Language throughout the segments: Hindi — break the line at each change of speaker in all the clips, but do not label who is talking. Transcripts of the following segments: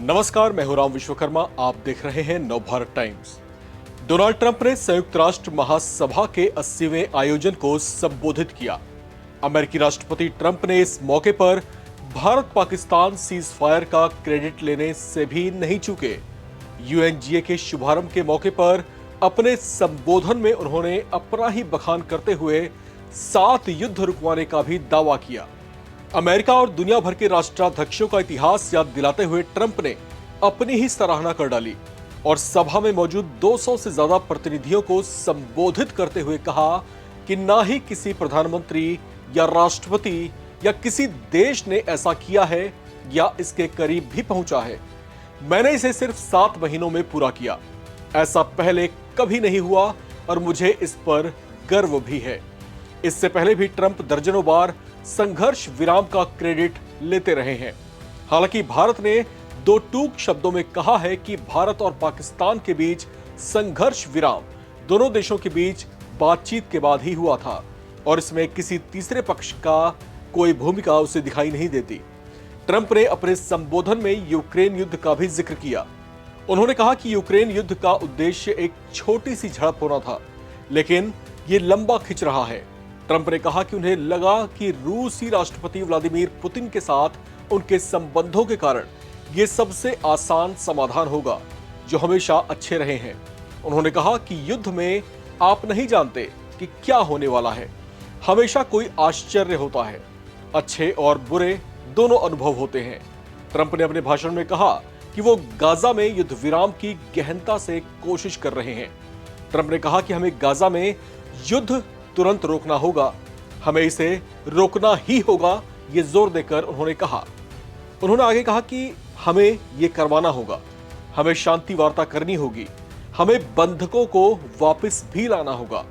नमस्कार, मैं हूं राम विश्वकर्मा। आप देख रहे हैं नवभारत टाइम्स। डोनाल्ड ट्रंप ने संयुक्त राष्ट्र महासभा के 80वें आयोजन को संबोधित किया। अमेरिकी राष्ट्रपति ट्रंप ने इस मौके पर भारत पाकिस्तान सीज फायर का क्रेडिट लेने से भी नहीं चूके। यूएनजीए के शुभारंभ के मौके पर अपने संबोधन में उन्होंने अपना ही बखान करते हुए 7 युद्ध रुकवाने का भी दावा किया। अमेरिका और दुनिया भर के राष्ट्राध्यक्षों का इतिहास याद दिलाते हुए ट्रंप ने अपनी ही सराहना कर डाली और सभा में मौजूद 200 से ज्यादा प्रतिनिधियों को संबोधित करते हुए कहा कि ना ही किसी प्रधानमंत्री या राष्ट्रपति या किसी देश ने ऐसा किया है या इसके करीब भी पहुंचा है। मैंने इसे सिर्फ 7 महीनों में पूरा किया। ऐसा पहले कभी नहीं हुआ और मुझे इस पर गर्व भी है। इससे पहले भी ट्रंप दर्जनों बार संघर्ष विराम का क्रेडिट लेते रहे हैं। हालांकि भारत ने 2 टूक शब्दों में कहा है कि भारत और पाकिस्तान के बीच संघर्ष विराम दोनों देशों के बीच बातचीत के बाद ही हुआ था और इसमें किसी तीसरे पक्ष का कोई भूमिका उसे दिखाई नहीं देती। ट्रंप ने अपने संबोधन में यूक्रेन युद्ध का भी जिक्र किया। उन्होंने कहा कि यूक्रेन युद्ध का उद्देश्य एक छोटी सी झड़प होना था, लेकिन ये लंबा खिंच रहा है। ट्रंप ने कहा कि उन्हें लगा कि रूसी राष्ट्रपति व्लादिमीर पुतिन के साथ उनके संबंधों के कारण यह सबसे आसान समाधान होगा जो हमेशा अच्छे रहे हैं। उन्होंने कहा कि युद्ध में आप नहीं जानते कि क्या होने वाला है। हमेशा कोई आश्चर्य होता है। अच्छे और बुरे दोनों अनुभव होते हैं। ट्रंप ने अपने भाषण में कहा कि वो गाजा में युद्ध विराम की गहनता से कोशिश कर रहे हैं। ट्रंप ने कहा कि हमें गाजा में युद्ध तुरंत रोकना होगा, हमें इसे रोकना ही होगा, ये जोर देकर उन्होंने कहा। उन्होंने आगे कहा कि हमें ये करवाना होगा, हमें शांति वार्ता करनी होगी, हमें बंधकों को वापस भी लाना होगा।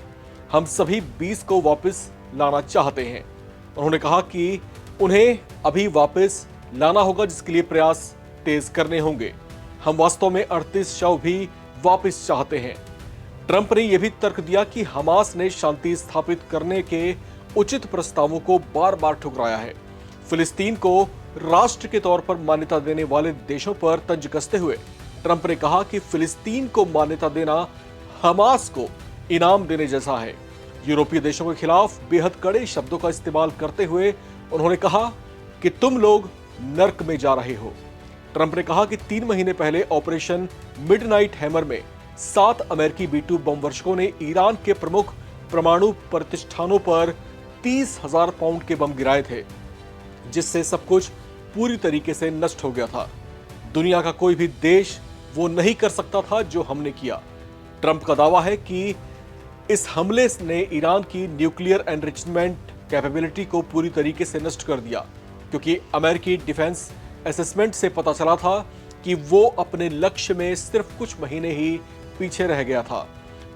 हम सभी 20 को वापस लाना चाहते हैं। उन्होंने कहा कि उन्हें अभी वापस लाना होगा, जिसके लिए प्रयास तेज करने होंगे। हम वास्तव में 38 शव भी वापस चाहते हैं। ट्रंप ने यह भी तर्क दिया कि हमास ने शांति स्थापित करने के उचित प्रस्तावों को बार बार ठुकराया है। फिलिस्तीन को राष्ट्र के तौर पर मान्यता देने वाले देशों पर तंज कसते हुए ट्रंप ने कहा कि फिलिस्तीन को मान्यता देना हमास को इनाम देने जैसा है। यूरोपीय देशों के खिलाफ बेहद कड़े शब्दों का इस्तेमाल करते हुए उन्होंने कहा कि तुम लोग नर्क में जा रहे हो। ट्रंप ने कहा कि 3 महीने पहले ऑपरेशन मिडनाइट हैमर में 7 अमेरिकी B-2 बम वर्षकों ने ईरान के प्रमुख परमाणु प्रतिष्ठानों पर 30,000 पाउंड के बम गिराए थे, जिससे सब कुछ पूरी तरीके से नष्ट हो गया था। दुनिया का कोई भी देश वो नहीं कर सकता था जो हमने किया। ट्रंप का दावा है कि इस हमले ने ईरान की न्यूक्लियर एनरिचमेंट कैपेबिलिटी को पूरी तरीके से नष्ट कर दिया, क्योंकि अमेरिकी डिफेंस असेसमेंट से पता चला था कि वो अपने लक्ष्य में सिर्फ कुछ महीने ही पीछे रह गया था।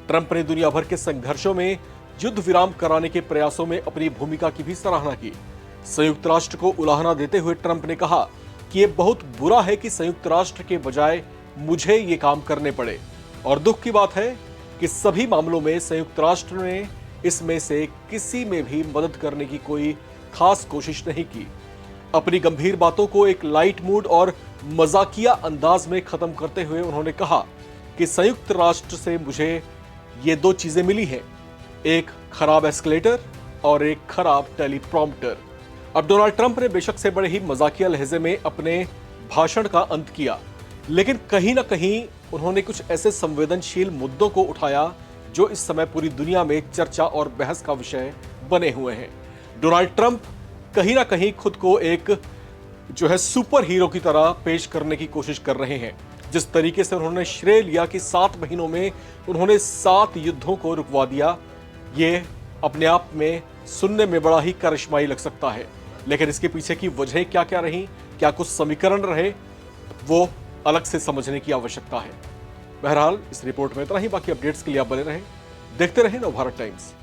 ट्रंप ने दुनिया भर के संघर्षों में युद्ध विराम कराने के प्रयासों में अपनी भूमिका की भी सराहना की। संयुक्त राष्ट्र को उलाहना देते हुए ट्रंप ने कहा कि यह बहुत बुरा है कि संयुक्त राष्ट्र के बजाय मुझे ये काम करने पड़े और दुख की बात है कि सभी मामलों में संयुक्त राष्ट्र ने इसमें से किसी में भी मदद करने की कोई खास कोशिश नहीं की। अपनी गंभीर बातों को एक लाइट मूड और मजाकिया अंदाज में खत्म करते हुए उन्होंने कहा कि संयुक्त राष्ट्र से मुझे ये 2 चीजें मिली हैं, एक खराब एस्केलेटर और एक खराब टेलीप्रॉम्प्टर। अब डोनाल्ड ट्रंप ने बेशक से बड़े ही मजाकिया लहजे में अपने भाषण का अंत किया, लेकिन कहीं ना कहीं उन्होंने कुछ ऐसे संवेदनशील मुद्दों को उठाया जो इस समय पूरी दुनिया में चर्चा और बहस का विषय बने हुए हैं। डोनाल्ड ट्रंप कहीं ना कहीं खुद को एक सुपर हीरो की तरह पेश करने की कोशिश कर रहे हैं। जिस तरीके से उन्होंने श्रेय लिया कि 7 महीनों में उन्होंने 7 युद्धों को रुकवा दिया, ये अपने आप में सुनने में बड़ा ही करिश्माई लग सकता है, लेकिन इसके पीछे की वजह क्या क्या रही, क्या कुछ समीकरण रहे, वो अलग से समझने की आवश्यकता है। बहरहाल इस रिपोर्ट में इतना ही। बाकी अपडेट्स के लिए आप बने रहें, देखते रहें नवभारत टाइम्स।